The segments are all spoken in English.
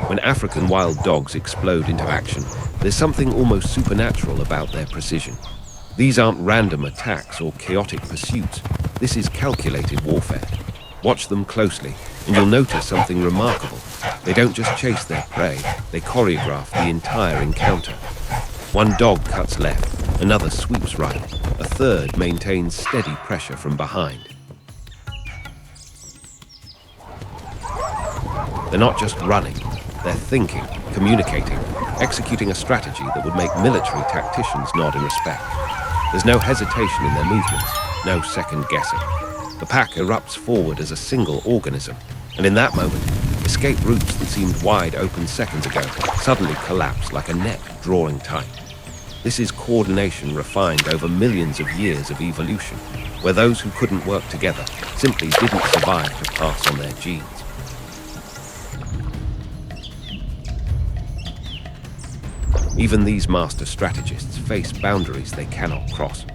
When African wild dogs explode into action, there's something almost supernatural about their precision. These aren't random attacks or chaotic pursuits. This is calculated warfare. Watch them closely, and you'll notice something remarkable. They don't just chase their prey, they choreograph the entire encounter. One dog cuts left, another sweeps right, a third maintains steady pressure from behind. They're not just running, they're thinking, communicating, executing a strategy that would make military tacticians nod in respect. There's no hesitation in their movements, no second guessing. The pack erupts forward as a single organism, and in that moment, escape routes that seemed wide open seconds ago suddenly collapse like a net drawing tight. This is coordination refined over millions of years of evolution, where those who couldn't work together simply didn't survive to pass on their genes. Even these master strategists face boundaries they cannot cross.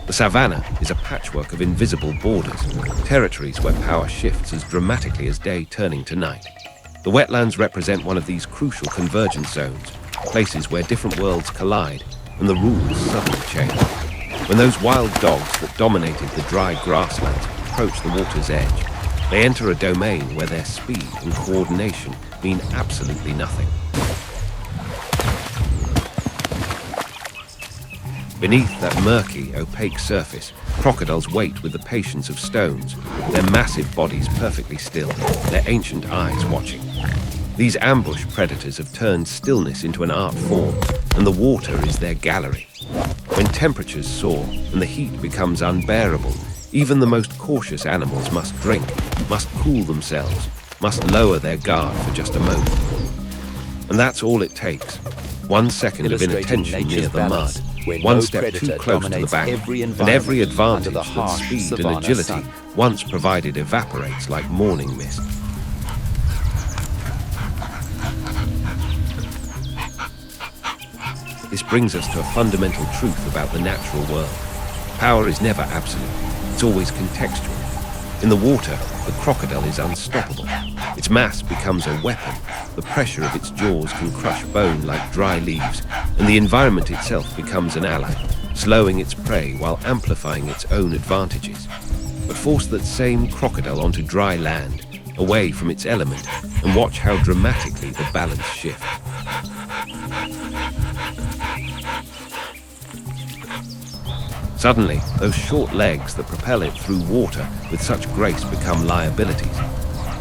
The savanna is a patchwork of invisible borders, territories where power shifts as dramatically as day turning to night. The wetlands represent one of these crucial convergence zones, places where different worlds collide and the rules suddenly change. When those wild dogs that dominated the dry grasslands approach the water's edge, they enter a domain where their speed and coordination mean absolutely nothing. Beneath that murky, opaque surface, crocodiles wait with the patience of stones, their massive bodies perfectly still, their ancient eyes watching. These ambush predators have turned stillness into an art form, and the water is their gallery. When temperatures soar and the heat becomes unbearable, even the most cautious animals must drink, must cool themselves, must lower their guard for just a moment. And that's all it takes. 1 second of inattention near the mud, one step too close to the bank, and every advantage that speed and agility once provided evaporates like morning mist. This brings us to a fundamental truth about the natural world. Power is never absolute, it's always contextual. In the water, the crocodile is unstoppable. Its mass becomes a weapon. The pressure of its jaws can crush bone like dry leaves, and the environment itself becomes an ally, slowing its prey while amplifying its own advantages. But force that same crocodile onto dry land, away from its element, and watch how dramatically the balance shifts. Suddenly, those short legs that propel it through water with such grace become liabilities.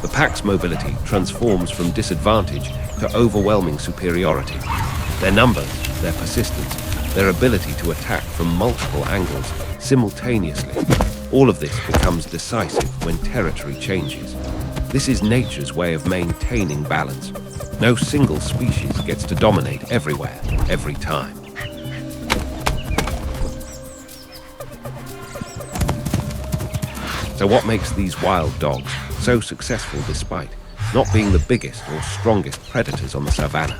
The pack's mobility transforms from disadvantage to overwhelming superiority. Their numbers, their persistence, their ability to attack from multiple angles simultaneously, all of this becomes decisive when territory changes. This is nature's way of maintaining balance. No single species gets to dominate everywhere, every time. So what makes these wild dogs so successful despite not being the biggest or strongest predators on the savanna?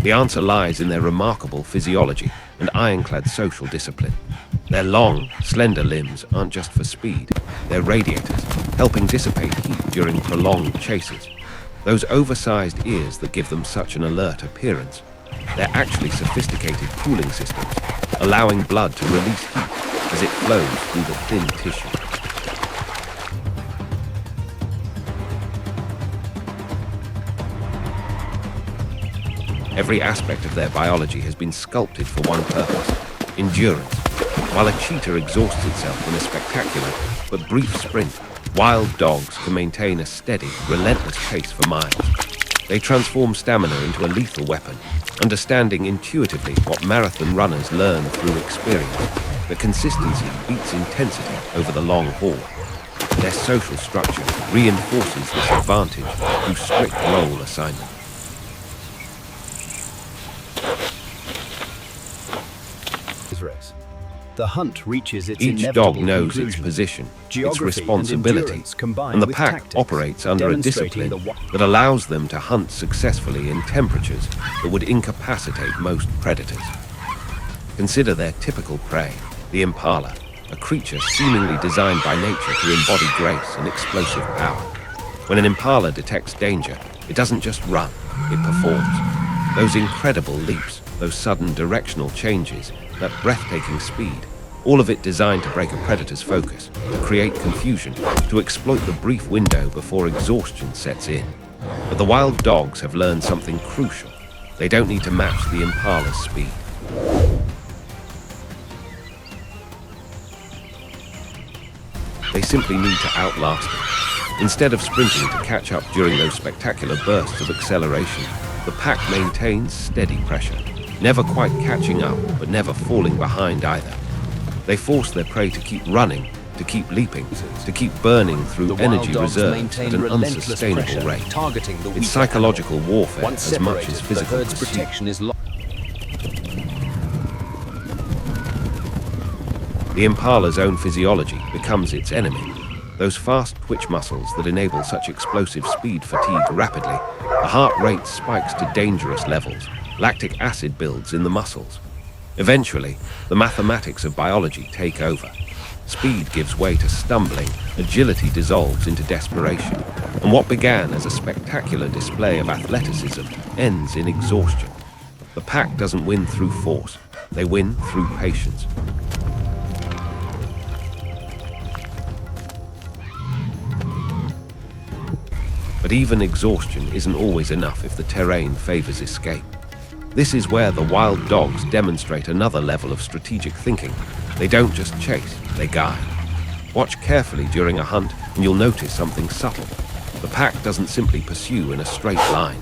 The answer lies in their remarkable physiology and ironclad social discipline. Their long, slender limbs aren't just for speed, they're radiators, helping dissipate heat during prolonged chases. Those oversized ears that give them such an alert appearance, they're actually sophisticated cooling systems, allowing blood to release heat as it flows through the thin tissue. Every aspect of their biology has been sculpted for one purpose: endurance. While a cheetah exhausts itself in a spectacular but brief sprint, wild dogs can maintain a steady, relentless pace for miles. They transform stamina into a lethal weapon, understanding intuitively what marathon runners learn through experience, that consistency beats intensity over the long haul. Their social structure reinforces this advantage through strict role assignment. The hunt reaches its Each dog knows its position, its responsibility, and the pack operates under a discipline that allows them to hunt successfully in temperatures that would incapacitate most predators. Consider their typical prey, the impala, a creature seemingly designed by nature to embody grace and explosive power. When an impala detects danger, It doesn't just run, it performs. Those incredible leaps, those sudden directional changes, that breathtaking speed, all of it designed to break a predator's focus, to create confusion, to exploit the brief window before exhaustion sets in. But the wild dogs have learned something crucial. They don't need to match the impala's speed. They simply need to outlast it. Instead of sprinting to catch up during those spectacular bursts of acceleration, the pack maintains steady pressure, never quite catching up, but never falling behind either. They force their prey to keep running, to keep leaping, to keep burning through energy reserves at an unsustainable rate. It's psychological warfare as much as physical pursuit. The impala's own physiology becomes its enemy. Those fast twitch muscles that enable such explosive speed fatigue rapidly. The heart rate spikes to dangerous levels. Lactic acid builds in the muscles. Eventually, the mathematics of biology take over. Speed gives way to stumbling, agility dissolves into desperation, and what began as a spectacular display of athleticism ends in exhaustion. The pack doesn't win through force, they win through patience. But even exhaustion isn't always enough if the terrain favors escape. This is where the wild dogs demonstrate another level of strategic thinking. They don't just chase, they guide. Watch carefully during a hunt and you'll notice something subtle. The pack doesn't simply pursue in a straight line.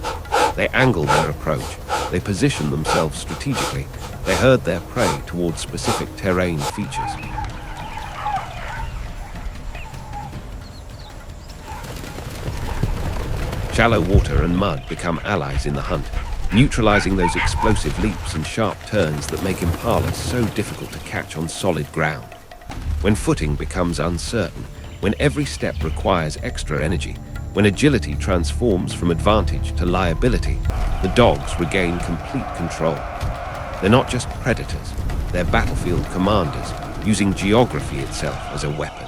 They angle their approach. They position themselves strategically. They herd their prey towards specific terrain features. Shallow water and mud become allies in the hunt, neutralizing those explosive leaps and sharp turns that make impalas so difficult to catch on solid ground. When footing becomes uncertain, when every step requires extra energy, when agility transforms from advantage to liability, the dogs regain complete control. They're not just predators, they're battlefield commanders, using geography itself as a weapon.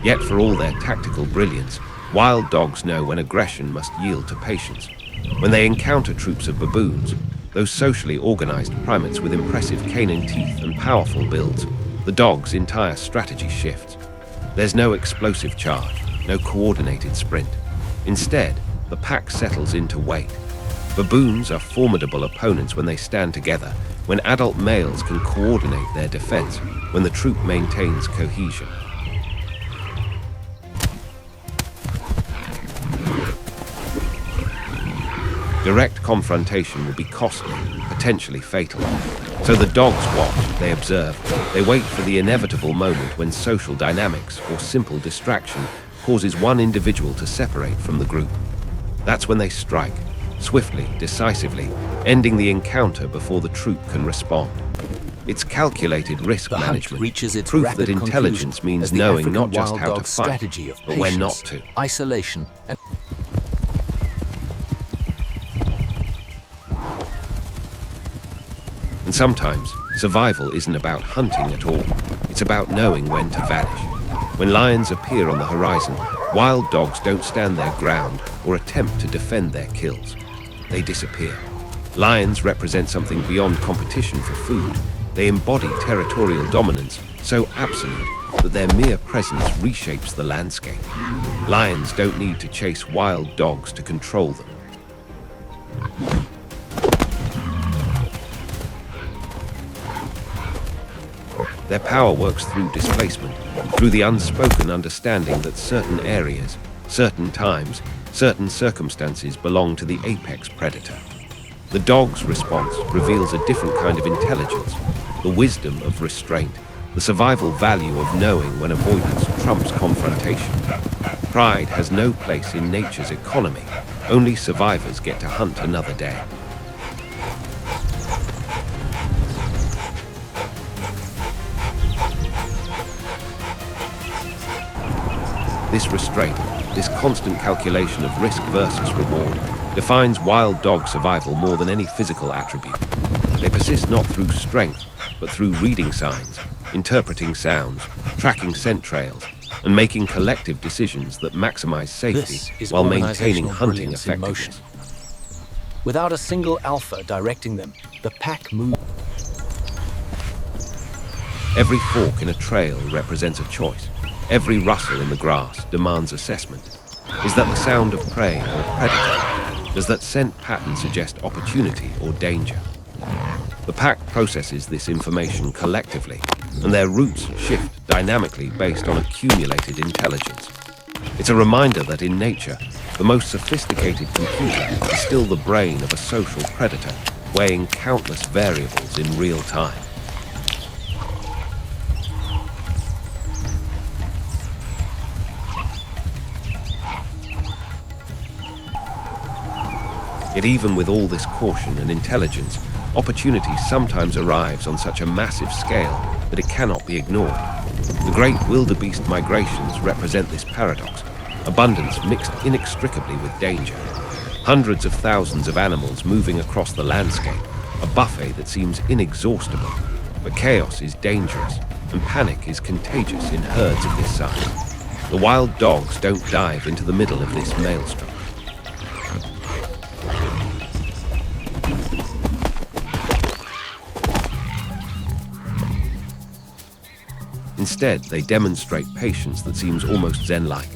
Yet for all their tactical brilliance, wild dogs know when aggression must yield to patience. When they encounter troops of baboons, those socially organized primates with impressive canine teeth and powerful builds, the dog's entire strategy shifts. There's no explosive charge, no coordinated sprint. Instead, the pack settles into wait. Baboons are formidable opponents when they stand together, when adult males can coordinate their defense, when the troop maintains cohesion. Direct confrontation will be costly, potentially fatal. So the dogs watch, they observe, they wait for the inevitable moment when social dynamics or simple distraction causes one individual to separate from the group. That's when they strike, swiftly, decisively, ending the encounter before the troop can respond. It's calculated risk management, proof that intelligence means knowing not just how to fight, but when not to. Isolation and And sometimes, survival isn't about hunting at all. It's about knowing when to vanish. When lions appear on the horizon, wild dogs don't stand their ground or attempt to defend their kills. They disappear. Lions represent something beyond competition for food. They embody territorial dominance so absolute that their mere presence reshapes the landscape. Lions don't need to chase wild dogs to control them. Their power works through displacement, through the unspoken understanding that certain areas, certain times, certain circumstances belong to the apex predator. The dog's response reveals a different kind of intelligence, the wisdom of restraint, the survival value of knowing when avoidance trumps confrontation. Pride has no place in nature's economy. Only survivors get to hunt another day. This restraint, this constant calculation of risk versus reward, defines wild dog survival more than any physical attribute. They persist not through strength, but through reading signs, interpreting sounds, tracking scent trails, and making collective decisions that maximize safety while maintaining hunting effectiveness. Without a single alpha directing them, the pack moves. Every fork in a trail represents a choice. Every rustle in the grass demands assessment. Is that the sound of prey or predator? Does that scent pattern suggest opportunity or danger? The pack processes this information collectively, and their routes shift dynamically based on accumulated intelligence. It's a reminder that in nature, the most sophisticated computer is still the brain of a social predator, weighing countless variables in real time. Yet even with all this caution and intelligence, opportunity sometimes arrives on such a massive scale that it cannot be ignored. The great wildebeest migrations represent this paradox, abundance mixed inextricably with danger. Hundreds of thousands of animals moving across the landscape, a buffet that seems inexhaustible. But chaos is dangerous, and panic is contagious in herds of this size. The wild dogs don't dive into the middle of this maelstrom. Instead, they demonstrate patience that seems almost zen-like.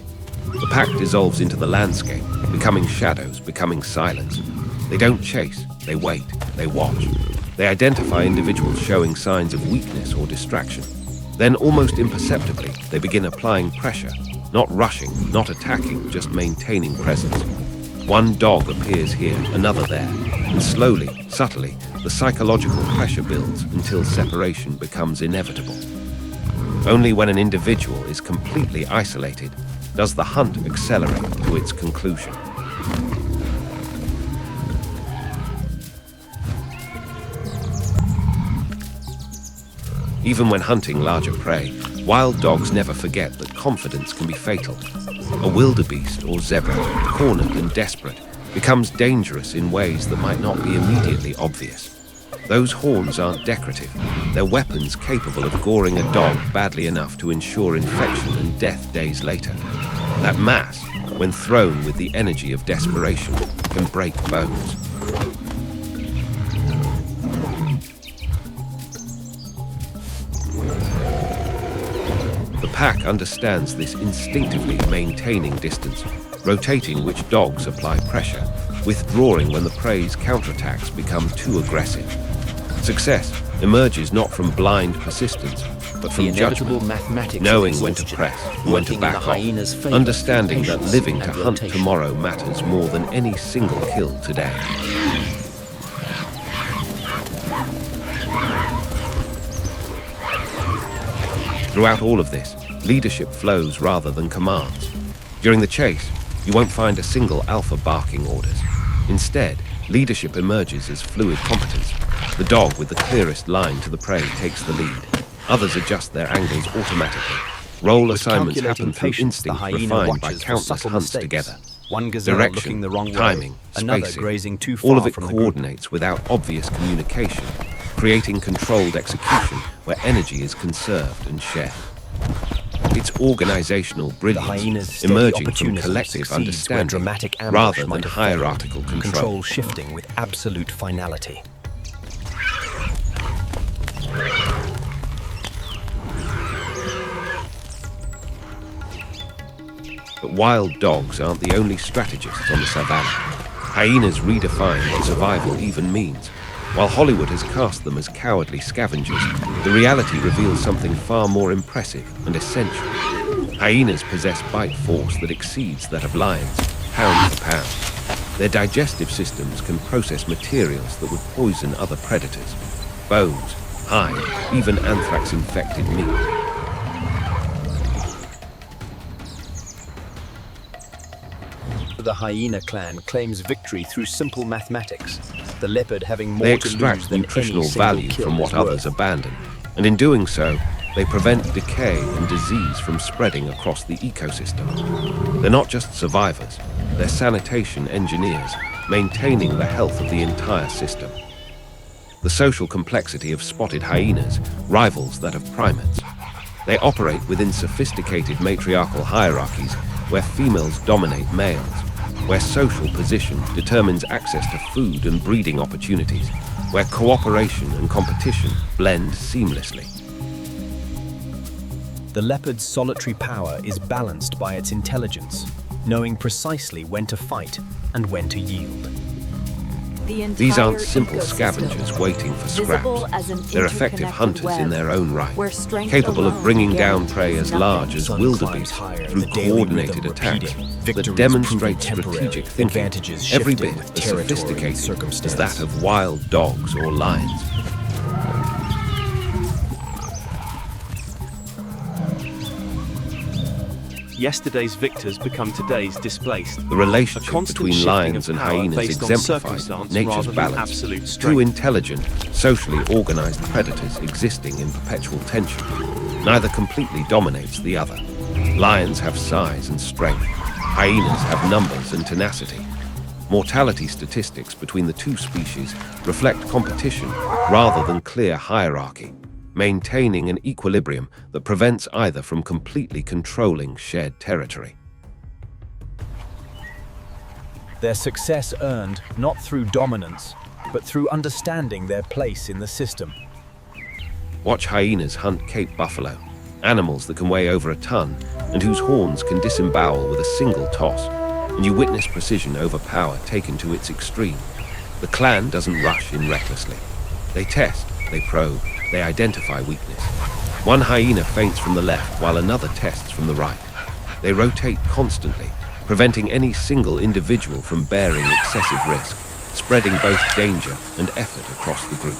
The pack dissolves into the landscape, becoming shadows, becoming silence. They don't chase, they wait, they watch. They identify individuals showing signs of weakness or distraction. Then, almost imperceptibly, they begin applying pressure, not rushing, not attacking, just maintaining presence. One dog appears here, another there, and slowly, subtly, the psychological pressure builds until separation becomes inevitable. Only when an individual is completely isolated does the hunt accelerate to its conclusion. Even when hunting larger prey, wild dogs never forget that confidence can be fatal. A wildebeest or zebra, cornered and desperate, becomes dangerous in ways that might not be immediately obvious. Those horns aren't decorative. They're weapons capable of goring a dog badly enough to ensure infection and death days later. That mass, when thrown with the energy of desperation, can break bones. The pack understands this instinctively, maintaining distance, rotating which dogs apply pressure, withdrawing when the prey's counterattacks become too aggressive. Success emerges not from blind persistence, but from judgment, knowing when to press, when to back off, understanding that living to hunt tomorrow matters more than any single kill today. Throughout all of this, leadership flows rather than commands. During the chase, you won't find a single alpha barking orders. Instead, leadership emerges as fluid competence. The dog with the clearest line to the prey takes the lead. Others adjust their angles automatically. Role assignments happen through instinct refined by countless hunts together. One gazelle looking Direction, the wrong timing, way, another grazing too far all of it from the group. coordinates without obvious communication, creating controlled execution where energy is conserved and shared. It's organizational brilliance emerging from collective understanding rather than hierarchical control. Shifting with absolute finality. But wild dogs aren't the only strategists on the savanna. Hyenas redefine what survival even means. While Hollywood has cast them as cowardly scavengers, the reality reveals something far more impressive and essential. Hyenas possess bite force that exceeds that of lions, pound for pound. Their digestive systems can process materials that would poison other predators. Bones, hide, even anthrax-infected meat. The hyena clan claims victory through simple mathematics, the leopard having more They to lose extract than nutritional any single value kill from what is worth. others abandon, and in doing so, they prevent decay and disease from spreading across the ecosystem. They're not just survivors, they're sanitation engineers, maintaining the health of the entire system. The social complexity of spotted hyenas rivals that of primates. They operate within sophisticated matriarchal hierarchies where females dominate males, where social position determines access to food and breeding opportunities, where cooperation and competition blend seamlessly. The leopard's solitary power is balanced by its intelligence, knowing precisely when to fight and when to yield. These aren't simple scavengers waiting for scraps. They're effective hunters in their own right, capable of bringing down prey as large as wildebeest through coordinated attacks that demonstrate strategic thinking, every bit as sophisticated as that of wild dogs or lions. Yesterday's victors become today's displaced. The relationship between lions and hyenas exemplifies nature's balance. Two intelligent, socially organized predators existing in perpetual tension. Neither completely dominates the other. Lions have size and strength. Hyenas have numbers and tenacity. Mortality statistics between the two species reflect competition rather than clear hierarchy, maintaining an equilibrium that prevents either from completely controlling shared territory. Their success earned not through dominance, but through understanding their place in the system. Watch hyenas hunt Cape buffalo, animals that can weigh over a ton and whose horns can disembowel with a single toss, and you witness precision over power taken to its extreme. The clan doesn't rush in recklessly. They test, they probe, they identify weakness. One hyena feints from the left while another tests from the right. They rotate constantly, preventing any single individual from bearing excessive risk, spreading both danger and effort across the group.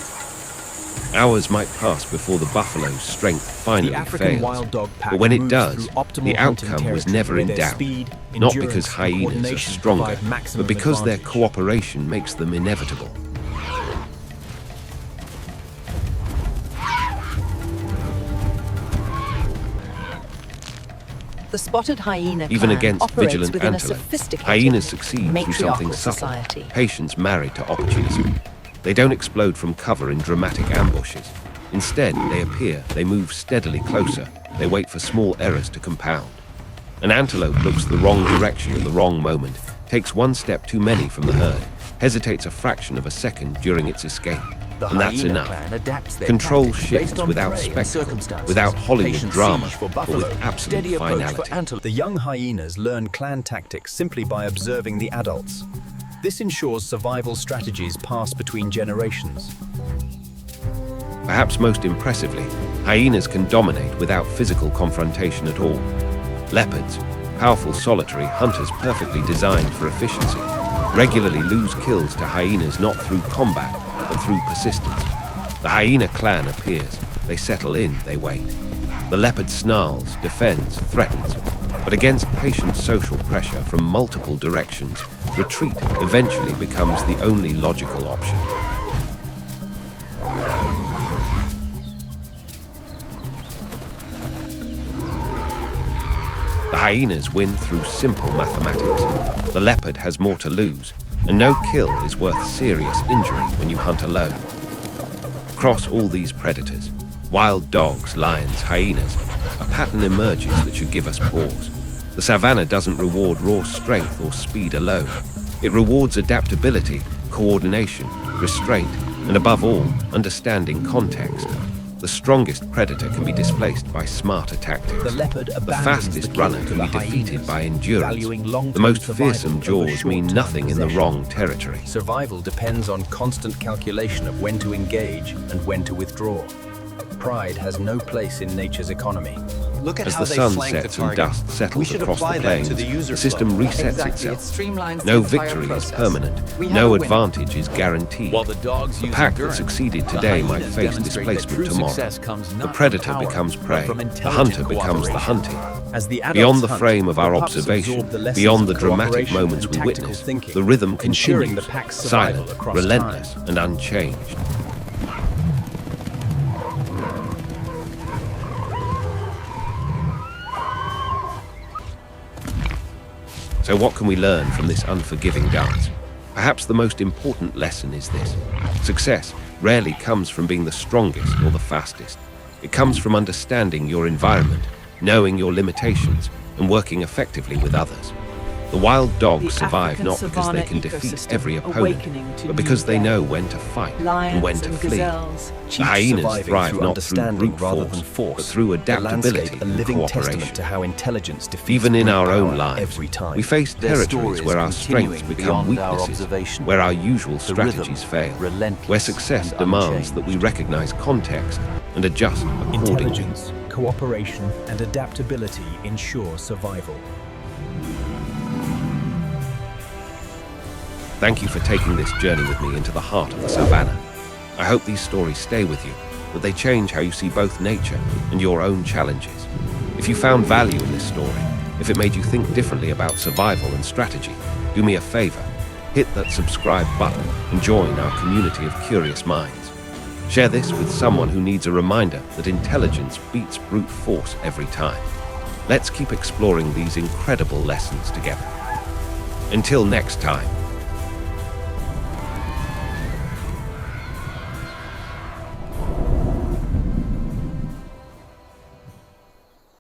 Hours might pass before the buffalo's strength finally fails, but when it does, the outcome was never in doubt, not because hyenas are stronger, but because their cooperation makes them inevitable. The spotted hyena Even clan against operates vigilant within a antelope, sophisticated hyenas succeed through something matriarchal subtle, society. patience married to opportunism. They don't explode from cover in dramatic ambushes. Instead, they appear, they move steadily closer, they wait for small errors to compound. An antelope looks the wrong direction at the wrong moment, takes one step too many from the herd, hesitates a fraction of a second during its escape. And that's enough. Control shifts without spectacle, without Hollywood drama, but with absolute finality. The young hyenas learn clan tactics simply by observing the adults. This ensures survival strategies pass between generations. Perhaps most impressively, hyenas can dominate without physical confrontation at all. Leopards, powerful solitary hunters perfectly designed for efficiency, regularly lose kills to hyenas not through combat, but through persistence. The hyena clan appears, they settle in, they wait. The leopard snarls, defends, threatens, but against patient social pressure from multiple directions, retreat eventually becomes the only logical option. The hyenas win through simple mathematics. The leopard has more to lose, and no kill is worth serious injury when you hunt alone. Across all these predators, wild dogs, lions, hyenas, a pattern emerges that should give us pause. The savanna doesn't reward raw strength or speed alone. It rewards adaptability, coordination, restraint, and above all, understanding context. The strongest predator can be displaced by smarter tactics. The fastest runner can be defeated by endurance. The most fearsome jaws mean nothing in the wrong territory. Survival depends on constant calculation of when to engage and when to withdraw. Pride has no place in nature's economy. As the sun sets and dust settles across the plains, the system resets itself. No victory is permanent. No advantage is guaranteed. The pack that succeeded today might face displacement tomorrow. The predator becomes prey. The hunter becomes the hunted. Beyond the frame of our observation, beyond the dramatic moments we witness, the rhythm continues, silent, relentless, and unchanged. So what can we learn from this unforgiving dance? Perhaps the most important lesson is this. Success rarely comes from being the strongest or the fastest. It comes from understanding your environment, knowing your limitations, and working effectively with others. The wild dogs survive African not because they savanna can defeat ecosystem every opponent, awakening to but because new they know game. when to fight and Lions when to and flee. gazelles. The hyenas surviving thrive through not through understanding brute rather force, than force. but through The adaptability landscape, a and living cooperation. testament to how intelligence defeats Even in brute our own power lives, every time. we face Their territories story where is our strengths continuing become beyond our weaknesses, observation. where our usual The rhythm, strategies fail, relentless where success and demands that we unchanged. recognize context and adjust accordingly. Intelligence, cooperation, and adaptability ensure survival. Thank you for taking this journey with me into the heart of the savanna. I hope these stories stay with you, that they change how you see both nature and your own challenges. If you found value in this story, if it made you think differently about survival and strategy, do me a favor, hit that subscribe button and join our community of curious minds. Share this with someone who needs a reminder that intelligence beats brute force every time. Let's keep exploring these incredible lessons together. Until next time.